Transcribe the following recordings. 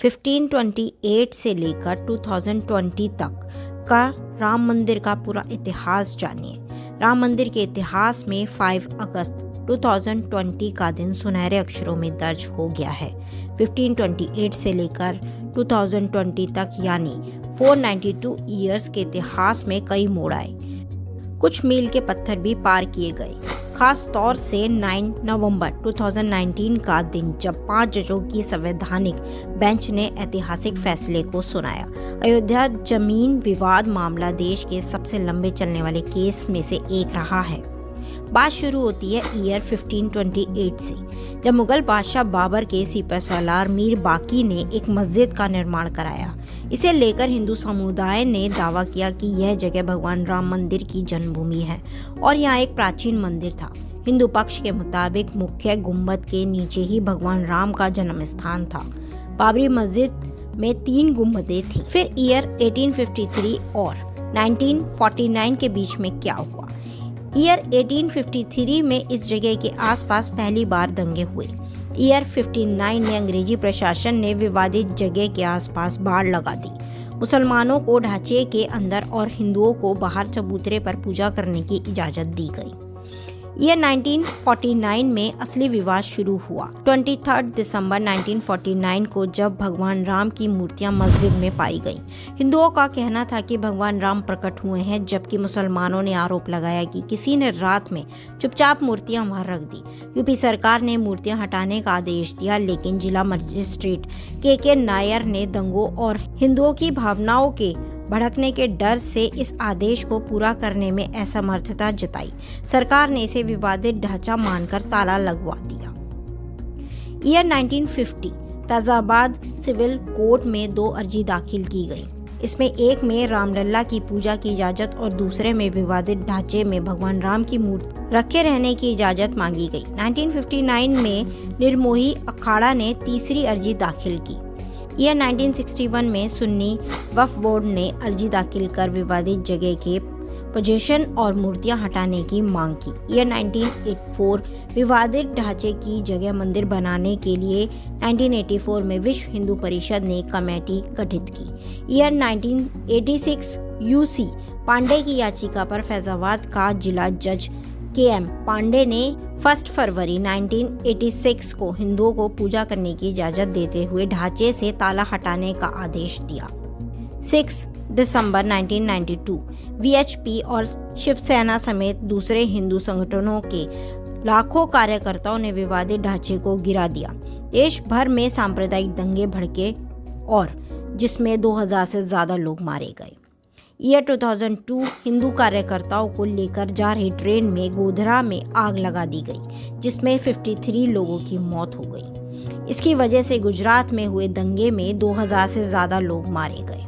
1528 से लेकर 2020 तक का राम मंदिर का पूरा इतिहास जानिए। राम मंदिर के इतिहास में 5 अगस्त 2020 का दिन सुनहरे अक्षरों में दर्ज हो गया है। 1528 से लेकर 2020 तक यानी 492 ईयर्स के इतिहास में कई मोड़ आए, कुछ मील के पत्थर भी पार किए गए। खास तौर से 9 नवंबर 2019 का दिन जब 5 जजों की संवैधानिक बेंच ने ऐतिहासिक फैसले को सुनाया। अयोध्या जमीन विवाद मामला देश के सबसे लंबे चलने वाले केस में से एक रहा है। बात शुरू होती है ईयर 1528 से, जब मुगल बादशाह बाबर के सिपहसालार मीर बाकी ने एक मस्जिद का निर्माण कराया। इसे लेकर हिंदू समुदाय ने दावा किया कि यह जगह भगवान राम मंदिर की जन्मभूमि है और यहाँ एक प्राचीन मंदिर था। हिंदू पक्ष के मुताबिक मुख्य गुंबद के नीचे ही भगवान राम का जन्म स्थान था। बाबरी मस्जिद में 3 गुंबदें थीं। फिर ईयर 1853 और 1949 के बीच में क्या हुआ? ईयर 1853 में इस जगह के आसपास पहली बार दंगे हुए। ईयर 59 में अंग्रेजी प्रशासन ने विवादित जगह के आसपास बाड़ लगा दी। मुसलमानों को ढांचे के अंदर और हिंदुओं को बाहर चबूतरे पर पूजा करने की इजाज़त दी गई। ईयर 1949 में असली विवाद शुरू हुआ। 23 दिसंबर 1949 को जब भगवान राम की मूर्तियां मस्जिद में पाई गईं। हिंदुओं का कहना था कि भगवान राम प्रकट हुए हैं, जबकि मुसलमानों ने आरोप लगाया कि किसी ने रात में चुपचाप मूर्तियां वहां रख दी। यूपी सरकार ने मूर्तियां हटाने का आदेश दिया, लेकिन जिला मजिस्ट्रेट के नायर ने दंगों और हिंदुओं की भावनाओं के भड़कने के डर से इस आदेश को पूरा करने में असमर्थता जताई। सरकार ने इसे विवादित ढांचा मानकर ताला लगवा दिया। ईयर 1950 फैजाबाद सिविल कोर्ट में 2 अर्जी दाखिल की गई। इसमें एक में रामलला की पूजा की इजाजत और दूसरे में विवादित ढांचे में भगवान राम की मूर्ति रखे रहने की इजाजत मांगी गई। 1959 में निर्मोही अखाड़ा ने तीसरी अर्जी दाखिल की। ईयर 1961 में सुन्नी वक्फ बोर्ड ने अर्जी दाखिल कर विवादित जगह के पोजीशन और मूर्तियां हटाने की मांग की। ईयर 1984 विवादित ढांचे की जगह मंदिर बनाने के लिए 1984 में विश्व हिंदू परिषद ने एक कमेटी गठित की। ईयर 1986 यूसी पांडे की याचिका पर फैजाबाद का जिला जज KM पांडे ने 1 फरवरी 1986 को हिंदुओं को पूजा करने की इजाज़त देते हुए ढांचे से ताला हटाने का आदेश दिया। 6 दिसंबर 1992 VHP और शिवसेना समेत दूसरे हिंदू संगठनों के लाखों कार्यकर्ताओं ने विवादित ढांचे को गिरा दिया। देश भर में सांप्रदायिक दंगे भड़के और जिसमें 2000 से ज़्यादा लोग मारे गए। ईयर 2002 हिंदू कार्यकर्ताओं को लेकर जा रही ट्रेन में गोधरा में आग लगा दी गई, जिसमें 53 लोगों की मौत हो गई। इसकी वजह से गुजरात में हुए दंगे में 2000 से ज़्यादा लोग मारे गए।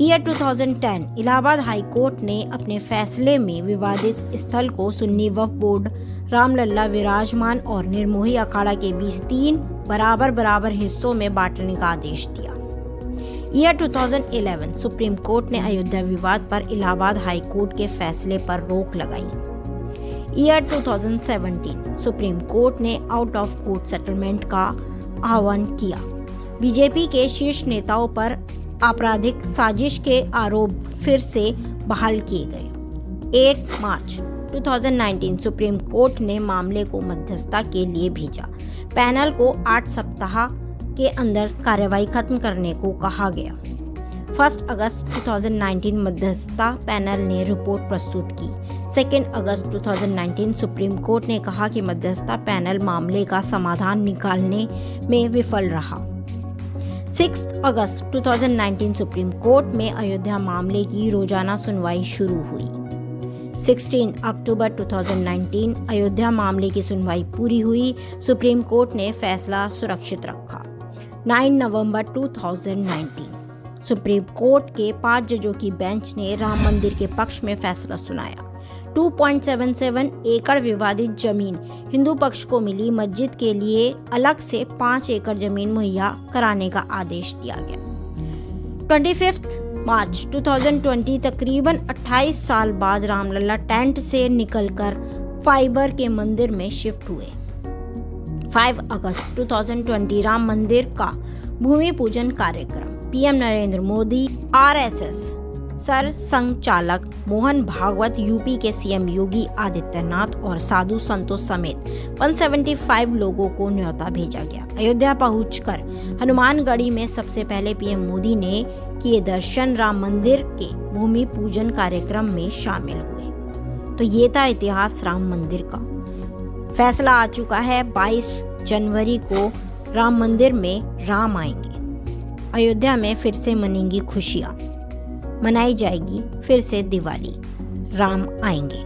ईयर 2010 इलाहाबाद हाई कोर्ट ने अपने फैसले में विवादित स्थल को सुन्नी वक्फ बोर्ड, रामलला विराजमान और निर्मोही अखाड़ा के बीच 3 बराबर हिस्सों में बांटने का आदेश दिया। ईयर 2011 सुप्रीम कोर्ट ने अयोध्या विवाद पर इलाहाबाद हाई कोर्ट के फैसले पर रोक लगाई। ईयर 2017 सुप्रीम कोर्ट ने आउट ऑफ कोर्ट सेटलमेंट का आह्वान किया। बीजेपी के शीर्ष नेताओं पर आपराधिक साजिश के आरोप फिर से बहाल किए गए। 8 मार्च 2019 सुप्रीम कोर्ट ने मामले को मध्यस्थता के लिए भेजा। पैनल को 8 सप्ताह के अंदर कार्रवाई खत्म करने को कहा गया। 1 अगस्त 2019 मध्यस्थता पैनल ने रिपोर्ट प्रस्तुत की। 2 अगस्त 2019 सुप्रीम कोर्ट ने कहा कि मध्यस्थता पैनल मामले का समाधान निकालने में विफल रहा। 6 अगस्त 2019 सुप्रीम कोर्ट में अयोध्या मामले की रोजाना सुनवाई शुरू हुई। 16 अक्टूबर 2019 अयोध्या मामले की सुनवाई पूरी हुई। सुप्रीम कोर्ट ने फैसला सुरक्षित रखा। 9 नवंबर 2019 सुप्रीम कोर्ट के 5 जजों की बेंच ने राम मंदिर के पक्ष में फैसला सुनाया। 2.77 एकड़ विवादित जमीन हिंदू पक्ष को मिली। मस्जिद के लिए अलग से 5 एकड़ जमीन मुहैया कराने का आदेश दिया गया। 25 मार्च 2020 तकरीबन 28 साल बाद रामलला टेंट से निकलकर फाइबर के मंदिर में शिफ्ट हुए। 5 अगस्त 2020 राम मंदिर का भूमि पूजन कार्यक्रम। पीएम नरेंद्र मोदी, आरएसएस सर संघचालक मोहन भागवत, यूपी के सीएम योगी आदित्यनाथ और साधु संतों समेत 175 लोगों को न्योता भेजा गया। अयोध्या पहुंचकर हनुमानगढ़ी में सबसे पहले पीएम मोदी ने किए दर्शन, राम मंदिर के भूमि पूजन कार्यक्रम में शामिल हुए। तो ये था इतिहास राम मंदिर का। फैसला आ चुका है, 22 जनवरी को राम मंदिर में राम आएंगे। अयोध्या में फिर से मनेंगी खुशियाँ, मनाई जाएगी फिर से दिवाली, राम आएंगे।